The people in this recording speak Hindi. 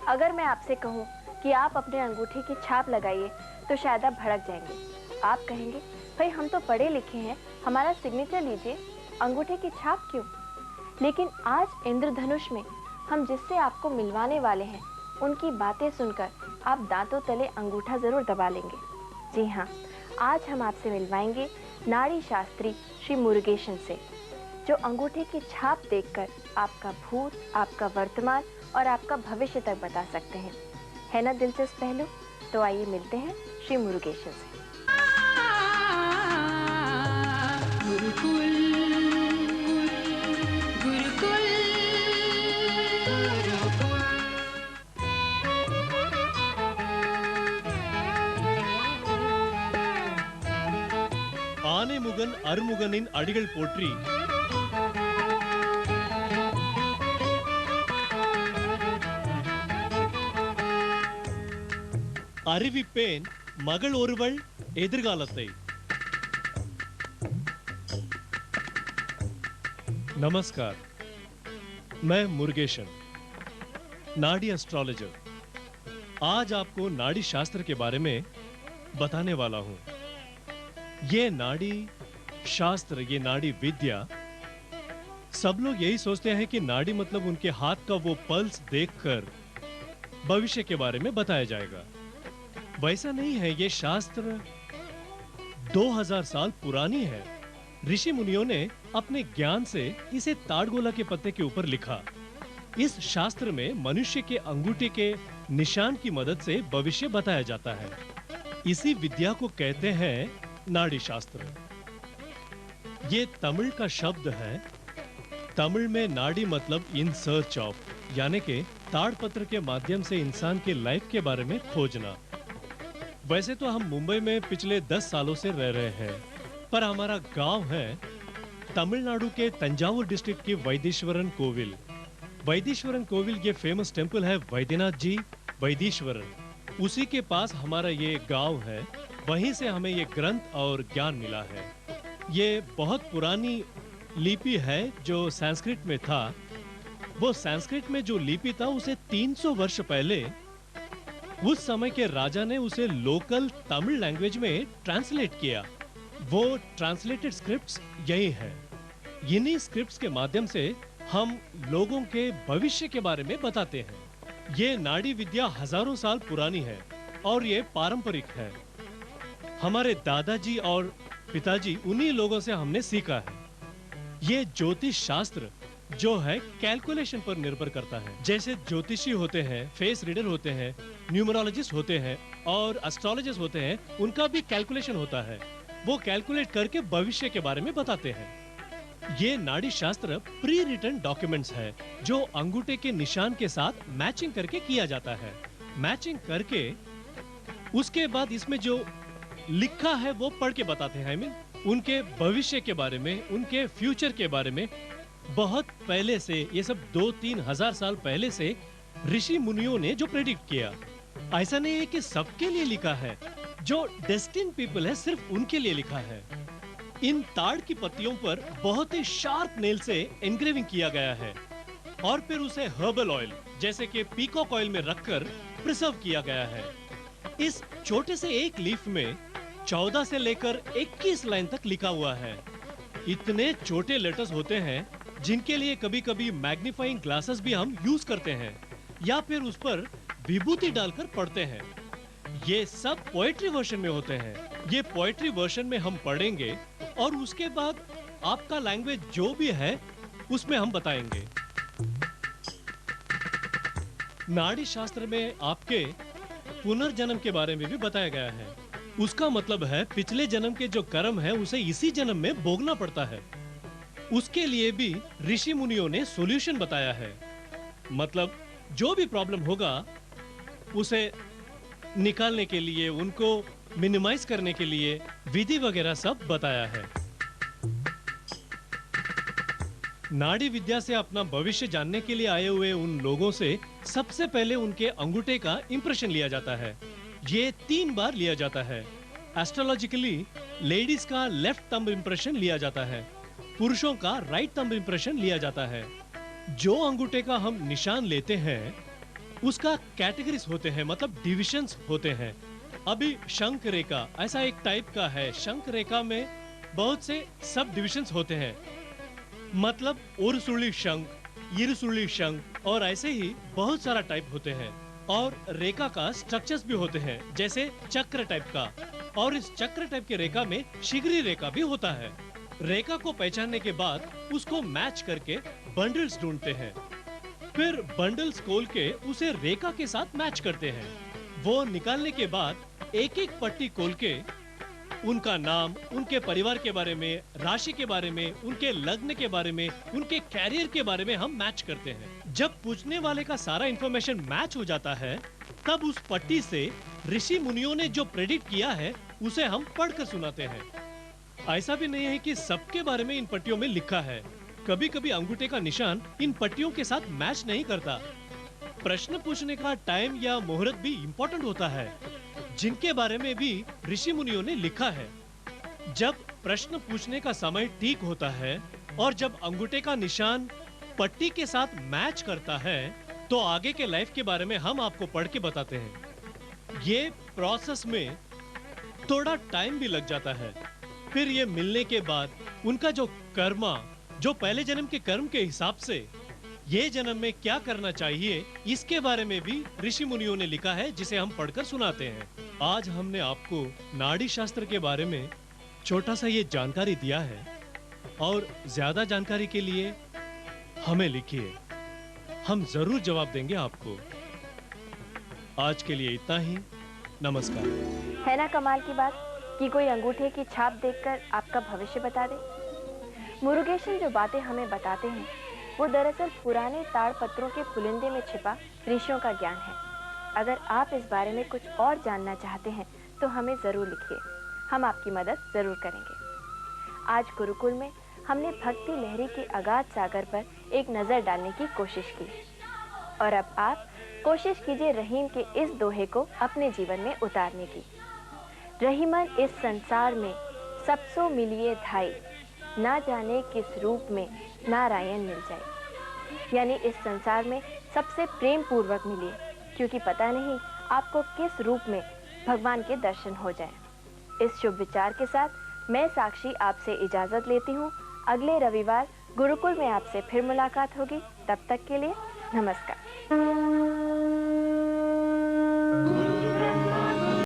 अगर मैं आपसे कहूँ कि आप अपने अंगूठे की छाप लगाइए तो शायद आप भड़क जाएंगे। आप कहेंगे भाई हम तो पढ़े लिखे हैं, हमारा सिग्नेचर लीजिए, अंगूठे की छाप क्यों? लेकिन आज इंद्रधनुष में हम जिससे आपको मिलवाने वाले हैं, उनकी बातें सुनकर आप दांतों तले अंगूठा जरूर दबा लेंगे। जी हाँ, आज हम आपसे मिलवाएंगे नाड़ी शास्त्री श्री मुरुगेशन से, जो अंगूठे की छाप देखकर आपका भूत, आपका वर्तमान और आपका भविष्य तक बता सकते हैं। है ना दिलचस्प पहलू? तो आइए मिलते हैं श्री मुरुगेशन से। गुरुकुल गुरुकुल ஆனைமுகன் அருமுகனின் அடிகள் போற்றி அறிவிப்பேன் மகள் ஒருவள் எதிர்காலத்தை। नमस्कार, मैं मुरुगेशन, नाड़ी एस्ट्रोलॉजर। आज आपको नाड़ी शास्त्र के बारे में बताने वाला हूं। ये नाड़ी शास्त्र, ये नाड़ी विद्या, सब लोग यही सोचते हैं कि नाड़ी मतलब उनके हाथ का वो पल्स देखकर भविष्य के बारे में बताया जाएगा। वैसा नहीं है। ये शास्त्र 2000 साल पुरानी है। ऋषि मुनियों ने अपने ज्ञान से इसे ताड़गोला के पत्ते के ऊपर लिखा। इस शास्त्र में मनुष्य के अंगूठे के निशान की मदद से भविष्य बताया जाता है। इसी विद्या को कहते हैं नाड़ी शास्त्र। ये तमिल का शब्द है। तमिल में नाड़ी मतलब इन सर्च ऑफ, यानी कि ताड़पत्र के माध्यम से इंसान के लाइफ के बारे में खोजना। वैसे तो हम मुंबई में पिछले 10 सालों से रह रहे हैं, पर हमारा गांव है तमिलनाडु के तंजावुर डिस्ट्रिक्ट की वैदीश्वरन कोविल। वैदीश्वरन कोविल ये फेमस टेंपल है, वैद्यनाथ जी वैदीश्वरन। उसी के पास हमारा ये गांव है। वहीं से हमें ये ग्रंथ और ज्ञान मिला है। ये बहुत पुरानी लिपि है जो संस्कृत में था। वो संस्कृत में जो लिपि था उसे 300 वर्ष पहले उस समय के राजा ने उसे लोकल तमिल लैंग्वेज में ट्रांसलेट किया। वो ट्रांसलेटेड स्क्रिप्ट्स यही है। इन्हीं स्क्रिप्ट्स के माध्यम से हम लोगों के भविष्य के बारे में बताते हैं। ये नाड़ी विद्या हजारों साल पुरानी है और ये पारंपरिक है। हमारे दादाजी और पिताजी उन्हीं लोगों से हमने सीखा है। ये ज्योतिष शास्त्र जो है कैलकुलेशन पर निर्भर करता है। जैसे ज्योतिषी होते हैं, फेस रीडर होते हैं, न्यूमरोलॉजिस्ट होते हैं और एस्ट्रोलॉजिस्ट होते हैं, उनका भी कैलकुलेशन होता है। वो कैलकुलेट करके भविष्य के बारे में बताते हैं। ये नाड़ी शास्त्र प्री रिटन डॉक्यूमेंट्स है जो अंगूठे के निशान के साथ मैचिंग करके किया जाता है। मैचिंग करके उसके बाद इसमें जो लिखा है वो पढ़ के बताते हैं। उनके भविष्य के बारे में, उनके फ्यूचर के बारे में बहुत पहले से, ये सब 2-3 हजार साल पहले से ऋषि मुनियों ने जो प्रेडिक्ट किया। ऐसा नहीं है कि सबके लिए लिखा है। जो डेस्टिन्ड पीपल है सिर्फ उनके लिए लिखा है। इन ताड़ की पत्तियों पर बहुत ही शार्प नेल से एनग्रेविंग किया गया है और फिर उसे हर्बल ऑयल जैसे कि पीकॉक ऑयल में रखकर प्रिजर्व किया गया है। इस छोटे से एक लीफ में 14 से लेकर 21 लाइन तक लिखा हुआ है। इतने छोटे लेटर्स होते हैं जिनके लिए कभी-कभी मैग्नीफाइंग ग्लासेस भी हम यूज करते हैं या फिर उस पर विभूति डालकर पढ़ते हैं। ये सब पोएट्री वर्जन में होते हैं। ये पोएट्री वर्जन में हम पढ़ेंगे और उसके बाद आपका लैंग्वेज जो भी है उसमें हम बताएंगे। नाड़ी शास्त्र में आपके पुनर्जन्म के बारे में भी बताया गया है। उसका मतलब है पिछले जन्म के जो कर्म है उसे इसी जन्म में भोगना पड़ता है। उसके लिए भी ऋषि मुनियों ने सॉल्यूशन बताया है। मतलब जो भी प्रॉब्लम होगा उसे निकालने के लिए, उनको मिनिमाइज करने के लिए विधि वगैरह सब बताया है। नाड़ी विद्या से अपना भविष्य जानने के लिए आए हुए उन लोगों से सबसे पहले उनके अंगूठे का इंप्रेशन लिया जाता है। ये 3 बार लिया जाता है। एस्ट्रोलॉजिकली लेडीज का लेफ्ट थंब इंप्रेशन लिया जाता है, पुरुषों का राइट थंब इंप्रेशन लिया जाता है। जो अंगूठे का हम निशान लेते हैं उसका कैटेगरीज होते हैं, मतलब डिविजन्स होते हैं। अभी शंख रेखा ऐसा एक टाइप का है। शंख रेखा में बहुत से सब डिविजन्स होते हैं, मतलब उरसुली शंख, इरसुली शंख और ऐसे ही बहुत सारा टाइप होते हैं। और रेखा का स्ट्रक्चर्स भी होते हैं, जैसे चक्र टाइप का। और इस चक्र टाइप के रेखा में शिखरी रेखा भी होता है। रेखा को पहचानने के बाद उसको मैच करके बंडल्स ढूंढते हैं, फिर बंडल्स खोल के उसे रेखा के साथ मैच करते हैं। वो निकालने के बाद एक एक पट्टी खोल के उनका नाम, उनके परिवार के बारे में, राशि के बारे में, उनके लग्न के बारे में, उनके कैरियर के बारे में हम मैच करते हैं। जब पूछने वाले का सारा इंफॉर्मेशन मैच हो जाता है, तब उस पट्टी से ऋषि मुनियों ने जो प्रेडिक्ट किया है उसे हम पढ़कर सुनाते हैं। ऐसा भी नहीं है कि सबके बारे में इन पट्टियों में लिखा है। कभी कभी अंगूठे का निशान इन पट्टियों के साथ मैच नहीं करता। प्रश्न पूछने का टाइम या मुहूर्त भी इम्पोर्टेंट होता है, जिनके बारे में भी ऋषि मुनियों ने लिखा है। जब प्रश्न पूछने का समय ठीक होता है और जब अंगूठे का निशान पट्टी के साथ मैच करता है, तो आगे के लाइफ के बारे में हम आपको पढ़ के बताते हैं। ये प्रोसेस में थोड़ा टाइम भी लग जाता है। फिर ये मिलने के बाद उनका जो कर्मा, जो पहले जन्म के कर्म के हिसाब से ये जन्म में क्या करना चाहिए, इसके बारे में भी ऋषि मुनियों ने लिखा है, जिसे हम पढ़कर सुनाते हैं। आज हमने आपको नाड़ी शास्त्र के बारे में छोटा सा ये जानकारी दिया है, और ज्यादा जानकारी के लिए हमें लिखिए, हम जरूर जवाब देंगे आपको। आज के लिए इतना ही। नमस्कार। है ना कमाल की बात कि कोई अंगूठे की छाप देखकर आपका भविष्य बता दे। मुरुगेशन जो बातें हमें बताते हैं वो दरअसल पुराने ताड़पत्रों के पुलिंदे में छिपा ऋषियों का ज्ञान है। अगर आप इस बारे में कुछ और जानना चाहते हैं तो हमें ज़रूर लिखिए, हम आपकी मदद ज़रूर करेंगे। आज गुरुकुल में हमने भक्ति लहरी के अगाध सागर पर एक नज़र डालने की कोशिश की, और अब आप कोशिश कीजिए रहीम के इस दोहे को अपने जीवन में उतारने की। रहीमन इस संसार में सबसो मिलिए धाई, ना जाने किस रूप में नारायण मिल जाए। यानी इस संसार में सबसे प्रेम पूर्वक मिलिए, क्योंकि पता नहीं आपको किस रूप में भगवान के दर्शन हो जाए। इस शुभ विचार के साथ मैं साक्षी आपसे इजाज़त लेती हूँ। अगले रविवार गुरुकुल में आपसे फिर मुलाकात होगी। तब तक के लिए नमस्कार।